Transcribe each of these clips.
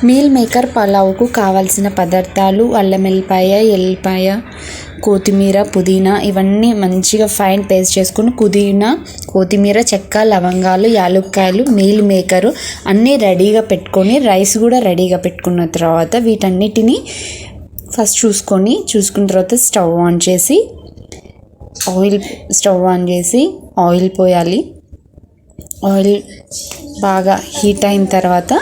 Meal maker పలావ్కు కావాల్సిన పదార్థాలు అల్లం వెల్లిపాయ, ఎల్లిపాయ, కొత్తిమీర, పుదీనా ఇవన్నీ మంచిగా ఫైన్ పేస్ట్ చేసుకుని కొత్తిమీర, చెక్క, లవంగాలు, యాలుక్కాయలు, మీల్ మేకరు అన్నీ రెడీగా పెట్టుకొని రైస్ కూడా రెడీగా పెట్టుకున్న తర్వాత వీటన్నిటిని ఫస్ట్ చూసుకున్న తర్వాత స్టవ్ ఆన్ చేసి ఆయిల్ పోయాలి. ఆయిల్ బాగా హీట్ అయిన తర్వాత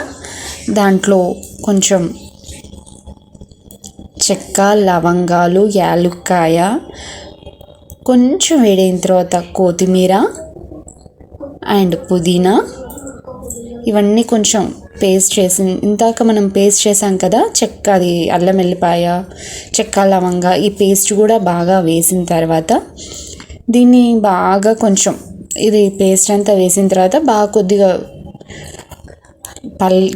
దాంట్లో కొంచెం చెక్క, లవంగాలు, యాలుక్కాయ కొంచెం వేడైన తర్వాత కొత్తిమీర అండ్ పుదీనా ఇవన్నీ కొంచెం ఇందాక మనం పేస్ట్ చేసాం కదా, అది అల్లం వెల్లిపాయ, చెక్క, లవంగా ఈ పేస్ట్ కూడా బాగా వేసిన తర్వాత దీన్ని బాగా కొంచెం ఇది పేస్ట్ అంతా వేసిన తర్వాత బాగా కొద్దిగా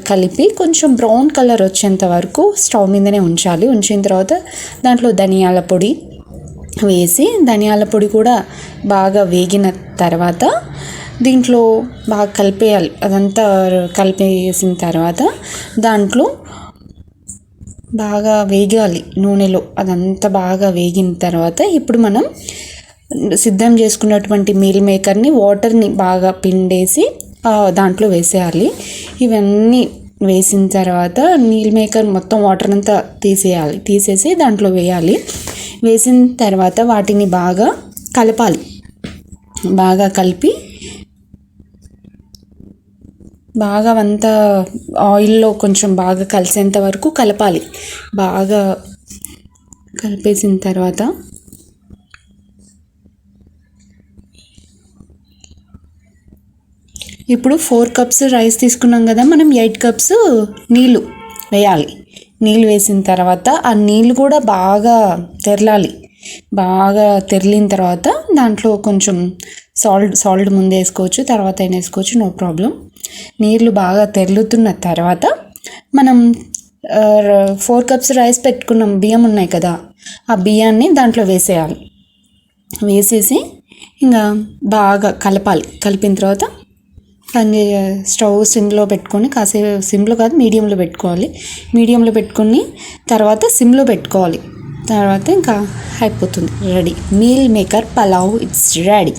కలిపి కొంచెం బ్రౌన్ కలర్ వచ్చేంత వరకు స్టవ్ మీదనే ఉంచాలి. ఉంచిన తర్వాత దాంట్లో ధనియాల పొడి వేసి ధనియాల పొడి కూడా బాగా వేగిన తర్వాత దీంట్లో బాగా కలిపేయాలి. అదంతా కలిపేసిన తర్వాత దాంట్లో బాగా వేగాలి నూనెలో. అదంతా బాగా వేగిన తర్వాత ఇప్పుడు మనం సిద్ధం చేసుకున్నటువంటి మీల్ మేకర్ని వాటర్ని బాగా పిండేసి దాంట్లో వేసేయాలి. ఇవన్నీ వేసిన తర్వాత మీల్ మేకర్ మొత్తం వాటర్ అంతా తీసేసి దాంట్లో వేయాలి. వేసిన తర్వాత వాటిని బాగా కలపాలి. బాగా కలిపి బాగా అంతా ఆయిల్లో కొంచెం బాగా కలిసేంత వరకు కలపాలి. బాగా కలిపేసిన తర్వాత ఇప్పుడు 4 కప్స్ రైస్ తీసుకున్నాం కదా, మనం 8 కప్స్ నీళ్ళు వేయాలి. నీళ్ళు వేసిన తర్వాత ఆ నీళ్ళు కూడా బాగా తెరలాలి. బాగా తెరిలిన తర్వాత దాంట్లో కొంచెం సాల్ట్ ముందు వేసుకోవచ్చు, తర్వాత అయినా వేసుకోవచ్చు, నో ప్రాబ్లం. నీళ్ళు బాగా తెరులుతున్న తర్వాత మనం 4 కప్స్ రైస్ పెట్టుకున్నాం, బియ్యం ఉన్నాయి కదా, ఆ బియ్యాన్ని దాంట్లో వేసేయాలి. వేసేసి ఇంకా బాగా కలపాలి. కలిపిన తర్వాత స్టవ్ సిమ్లో పెట్టుకొని కాసేపు, సిమ్లో కాదు మీడియంలో పెట్టుకోవాలి. మీడియంలో పెట్టుకొని తర్వాత సిమ్లో పెట్టుకోవాలి. తర్వాత ఇంకా అయిపోతుంది, ready. Meal maker pulao it's ready.